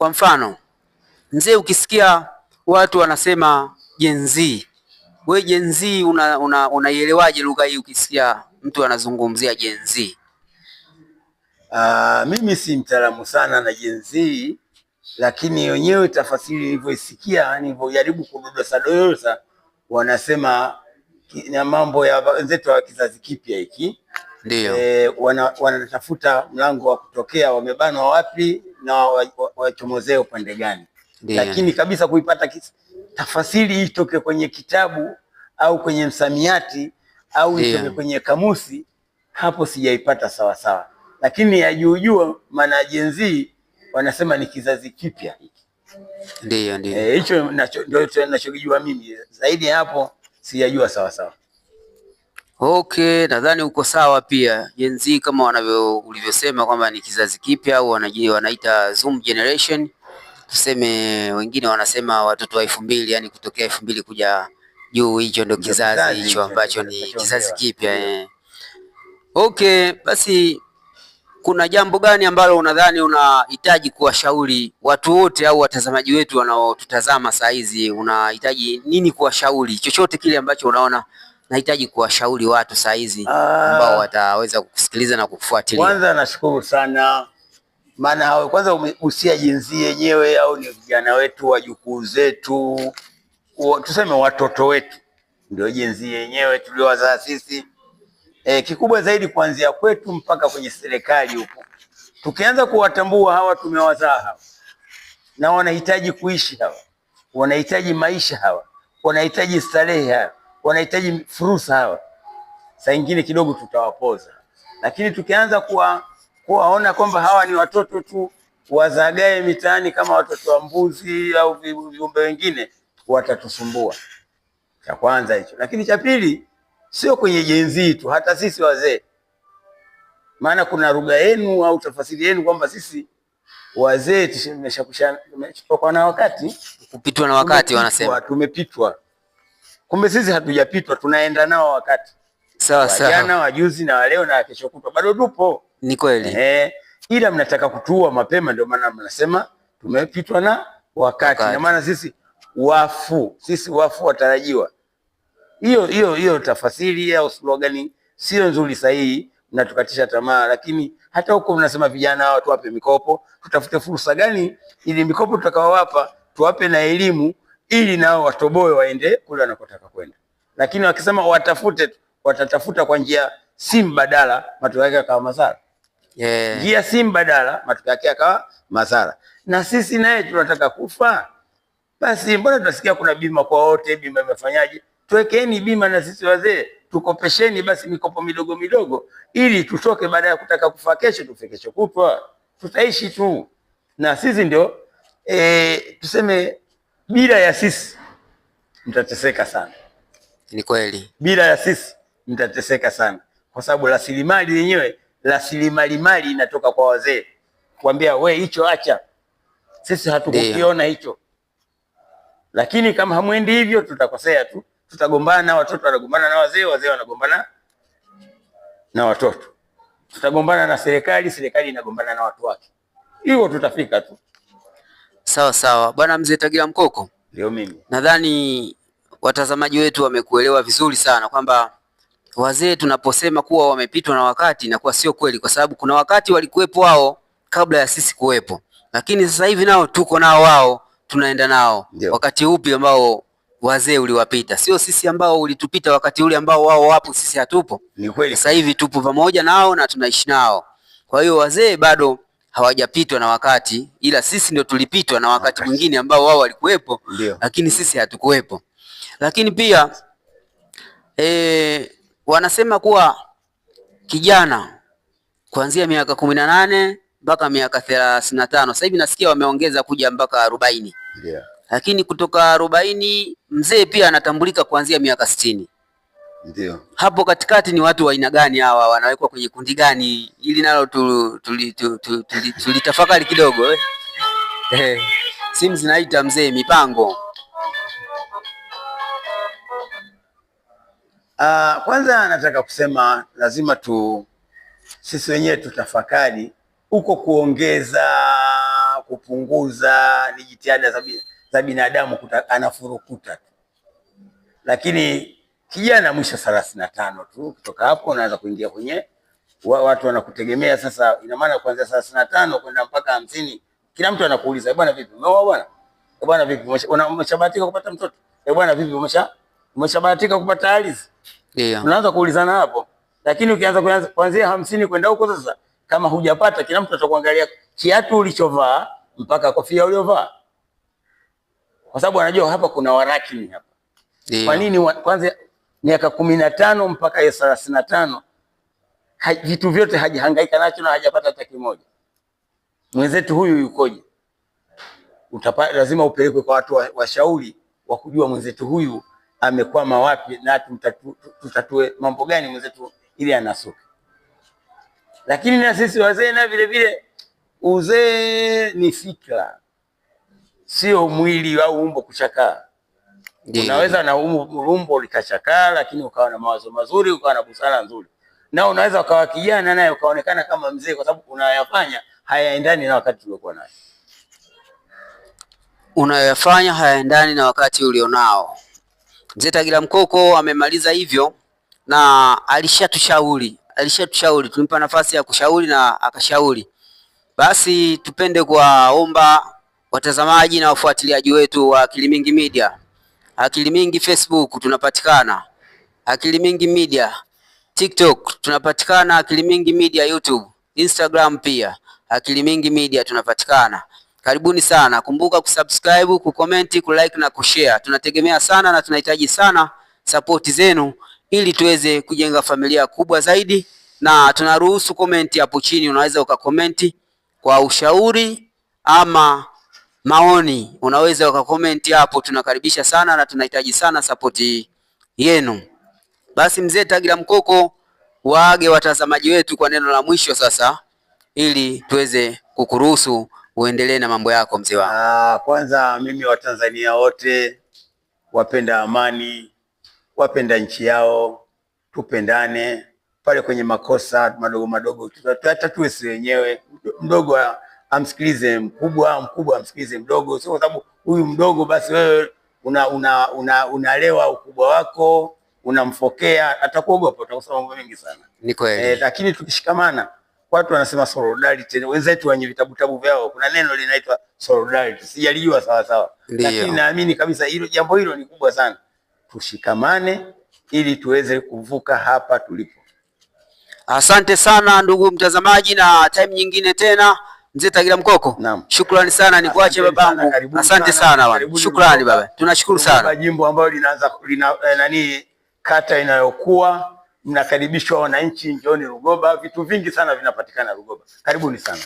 Kwa mfano mzee, ukisikia watu wanasema Gen Z, wewe Gen Z unaielewaje lugha hii ukisikia mtu anazungumzia Gen Z? Mimi si mtaalamu sana na Gen Z, lakini wenyewe tafasiri nilivyoisikia, nilivyojaribu kudodosa, wanasema na mambo ya wenzetu wa kizazi kipya hiki. Ndio. Wanatafuta mlango wa kutokea, wamebanwa wapi na wachomozee upande gani. Lakini kabisa kuipata tafasiri itoke kwenye kitabu au kwenye msamiati au itoke kwenye kamusi, hapo sijaipata sawa sawa. Lakini ya juu maana Gen Z wanasema ni kizazi kipya hiki. Ndio. Hicho ndio ninachojua mimi. Zaidi ya hapo sijajua sawa sawa. Okay, nadhani uko sawa pia. Gen Z kama ulivyosema kwamba ni kizazi kipya au wanaita Zoom generation. Tuseme wengine wanasema watoto wa 2000, yani kutokea 2000 kuja juu, hicho ndio kizazi hicho ambacho ni kizazi kipya. Okay, basi kuna jambo gani ambalo unadhani unahitaji kuwashauri watu wote au watazamaji wetu wanaotutazama saa hizi? Unahitaji nini kuwashauri? Chochote kile ambacho unaona nahitaji kuwashauri watu saa hizi ambao wataweza kukusikiliza na kukufuatilia. Kwanza nashukuru sana, maana kwanza umehusia Gen Z yenyewe, au ni vijana wetu, wajukuu zetu, tuseme watoto wetu, ndio Gen Z yenyewe tuliowazaa sisi. Kikubwa zaidi kuanzia kwetu mpaka kwenye serikali huko, tukianza kuwatambua hawa tumewazaa hawa, na wanahitaji kuishi hawa, wanahitaji maisha hawa, wanahitaji starehe hawa, wanahitaji fursa hawa, saa nyingine kidogo tutawapoza. Lakini tukianza kuwaona kwamba hawa ni watoto tu wazagae mitaani kama watoto wa mbuzi au viumbe wengine, watatusumbua. Cha kwanza hicho. Lakini cha pili, sio kwenye Gen Z tu, hata sisi wazee. Maana kuna lugha yenu au tafasiri yenu kwamba sisi wazee tumeshapitwa na wakati. Kupitwa na wakati wanasema. Tumepitwa. Kumbe sisi hatujapitwa, tunaenda nao wakati. Sawa sawa. Jana, wajuzi na leo na kesho kutwa bado tupo. Ni kweli. Ila mnataka kutuua mapema, ndio maana mnasema tumepitwa na wakati. Na maana sisi wafu watarajiwa. Hiyo tafasiri au slogan sio nzuri sahihi, mnatukatisha tamaa. Lakini hata huko mnasema vijana hao tuwape mikopo, tutafute fursa gani ili mikopo tutakaowapa tuwape na elimu, ili nao watoboe waende kule wanakotaka kwenda. Lakini wakisema watatafuta kwa njia si mbadala, matokeo yake kama madhara. Njia si mbadala, matokeo yake kama madhara. Na sisi naye tunataka kufa, basi mbona tunasikia kuna bima kwa wote? Bima imefanyaje? Tuwekeni bima na sisi wazee, tukopesheni basi mikopo midogo midogo, ili tutoke baada ya kutaka kufa kesho, tufe kesho kutwa, tutaishi tu. Na sisi ndio tuseme, bila ya sisi mtateseka sana. Ni kweli. Bila ya sisi mtateseka sana, kwa sababu rasilimali yenyewe, mali inatoka kwa wazee. Kuambia we hicho acha, sisi hatukukiona hicho. Lakini kama hamwendi hivyo, tutakosea tu. Tutagombana, watoto wanagombana na wazee, wazee wanagombana na watoto. Tutagombana na serikali inagombana na watu wake. Hivyo tutafika tu. Sawa sawa. Bwana Mzee Tagira Mkoko. Ndio mimi. Nadhani watazamaji wetu wamekuelewa vizuri sana kwamba wazee tunaposema kuwa wamepitwa na wakati, na kuwa sio kweli, kwa sababu kuna wakati walikuwepo wao kabla ya sisi kuwepo. Lakini sasa hivi nao tuko nao, wao tunaenda nao. Dio. Wakati upi ambao wazee uliwapita? Sio sisi ambao ulitupita wakati ule ambao wao wapo, sisi hatupo. Ni kweli. Sasa hivi tupo pamoja nao na tunaishi nao. Kwa hiyo wazee bado hawajapitwa na wakati, ila sisi ndio tulipitwa na wakati mwingine ambao wao walikuwepo, lakini sisi hatukuwepo. Lakini pia wanasema kuwa kijana kuanzia miaka 18 mpaka miaka 35. Sasa hivi nasikia wameongeza kuja mpaka 40. Lakini kutoka 40 mzee pia anatambulika kuanzia miaka 60. Ndio. Hapo katikati ni watu wa aina gani hawa, wanawekwa kwenye kundi gani? Ili nalo tulitafakari kidogo. Simu zinaita mzee, mipango. Kwanza nataka kusema lazima sisi wenyewe tutafakari huko, kupunguza, ni jitihada za binadamu anafurukuta tu. Lakini kijana mwisho 35 tu, kutoka hapo unaanza kuingia kwenye watu wanakutegemea sasa. Ina maana kuanzia 35 kwenda mpaka 50 kila mtu anakuuliza, bwana vipi umeoa bwana? Bwana vipi umeshabahatika kupata mtoto? Bwana vipi umeshabahatika kupata ardhi? Ndio. Unaanza kuulizana hapo. Lakini ukianza kuanzia 50 kwenda huko sasa, kama hujapata, kila mtu atakuangalia kiatu ulichovaa mpaka kofia uliovaa. Kwa sababu anajua hapa kuna warakini hapa. Kwa nini kwanza miaka 15 mpaka 35 vitu vyote hajihangaika nacho na hajapata hata kimoja? Mwenzetu huyu yukoje? Lazima upelekwe kwa watu washauri wa kujua mwenzetu huyu amekwama wapi na tutatue mambo gani mwenzetu ili anasuka. Lakini na sisi wazee na vile vile, uzee ni fikra, sio mwili au umbo kuchakaa. Unaweza na umbo likachakaa, lakini ukawa na mawazo mazuri, ukawa na busara nzuri. Na unaweza ukawa kijana naye ukaonekana kama mzee, kwa sababu unayafanya hayaendani na wakati uliokuwa nayo. Unayofanya hayaendani na wakati ulionao. Mzee Tagira Mkoko amemaliza hivyo na alishatushauri, tulimpa nafasi ya kushauri na akashauri. Basi tupende kuwaomba watazamaji na wafuatiliaji wetu wa Akili Mingi Media. Akili Mingi Facebook tunapatikana, Akili Mingi Media TikTok tunapatikana, Akili Mingi Media YouTube, Instagram pia Akili Mingi Media tunapatikana. Karibuni sana. Kumbuka kusubscribe, kucomment, kulike na kushare. Tunategemea sana na tunahitaji sana support zenu ili tuweze kujenga familia kubwa zaidi, na tunaruhusu comment hapo chini. Unaweza ukakomenti kwa ushauri ama maoni, unaweza ukakomenti hapo. Tunakaribisha sana na tunahitaji sana support yenu. Basi Mzee Tagira Mkoko waage watazamaji wetu kwa neno la mwisho sasa, ili tuweze kukuruhusu uendelee na mambo yako mzee wangu. Kwanza mimi Watanzania wote wapenda amani, wapenda nchi yao, tupendane. Pale kwenye makosa madogo madogo tutatue sisi wenyewe. Mdogo amsikilize mkubwa, mkubwa amsikilize mdogo. Sio kwa sababu huyu mdogo basi wewe unalewa ukubwa wako, unamfokea, atakuogopa, utakusema mambo mengi sana. Ni kweli. Lakini tukishikamana, watu wanasema solidarity. Wenzetu wenye vitabu vyao kuna neno linaitwa solidarity. Sijalijua sawa sawa. Lakini naamini kabisa jambo hilo ni kubwa sana. Tushikamane ili tuweze kuvuka hapa tulipo. Asante sana ndugu mtazamaji, na time nyingine tena Mzee Tagira Mkoko. Shukrani sana, nikuache babangu. Asante sana bwana. Shukrani baba. Tunashukuru sana. Jimbo ambalo linaanza kata inayokuwa, mnakaribishwa wananchi, njooni Rugoba. Vitu vingi sana vinapatikana Rugoba. Karibuni sana.